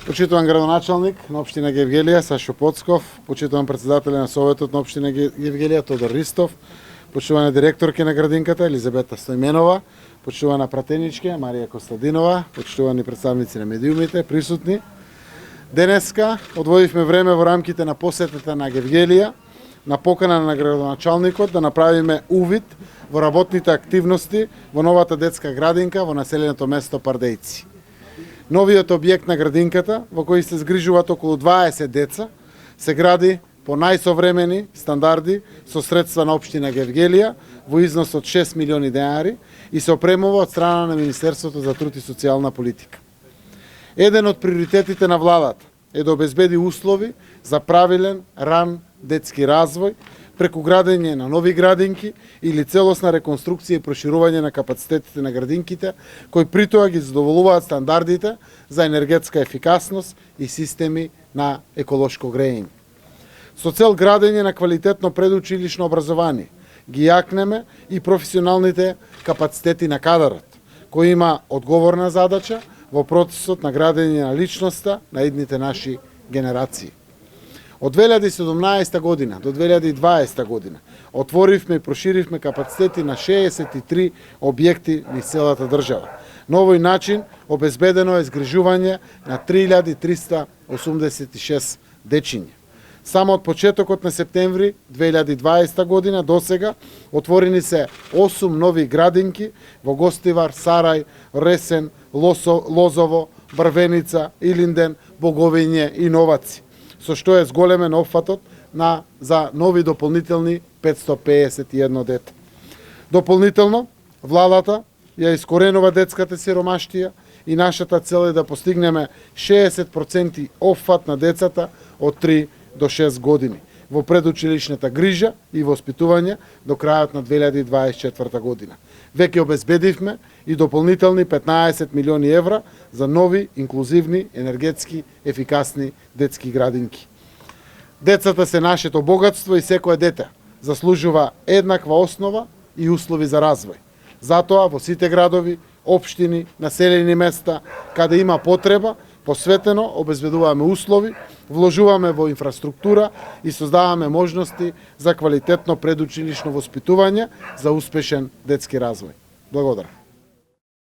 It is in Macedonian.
Почитуван градоначалник на општина Гевгелија Сашо Поцков, почитуван председател на Советот на општина Гевгелија Тодор Ристов, почитувана директорка на градинката Елизабета Стојменова, почитувана пратеничка Марија Костадинова, почитувани представници на медиумите присутни. Денеска одвоивме време во рамките на посетата на Гевгелија на покана на градоначалникот да направиме увид во работните активности во новата детска градинка во населеното место Пардејци. Новиот објект на градинката, во кој се згрижуваат околу 20 деца, се гради по најсовремени стандарди со средства на општина Гевгелија во износ од 6 милиони денари и се опремува од страна на Министерството за труд и социјална политика. Еден од приоритетите на владата е да обезбеди услови за правилен, ран детски развој преку градење на нови градинки или целосна реконструкција и проширување на капацитетите на градинките, кои притоа ги задоволуваат стандардите за енергетска ефикасност и системи на еколошко грејење. Со цел градење на квалитетно предучилишно образование, ги јакнеме и професионалните капацитети на кадарот, кој има одговорна задача во процесот на градење на личноста на идните наши генерации. Од 2017 година до 2020 година отворивме и проширивме капацитети на 63 објекти низ целата држава. На овој начин обезбедено е згрижување на 3386 дечиња. Само од почетокот на септември 2020 година до сега отворени се 8 нови градинки во Гостивар, Сарај, Ресен, Лозово, Брвеница, Илинден, Боговиње и Новаци, со што е зголемен опфатот за нови дополнителни 551 дете. Дополнително, владата ја искоренува детската сиромаштија и нашата цел е да постигнеме 60% опфат на децата од 3 до 6 години во предучилишната грижа и воспитување до крајот на 2024 година. Веќе обезбедивме и дополнителни 15 милиони евра за нови, инклузивни, енергетски, ефикасни детски градинки. Децата се нашето богатство и секое дете заслужува еднаква основа и услови за развој. Затоа во сите градови, општини, населени места, каде има потреба, посветено обезбедуваме услови, вложуваме во инфраструктура и создаваме можности за квалитетно предучилишно воспитување за успешен детски развој. Благодарам.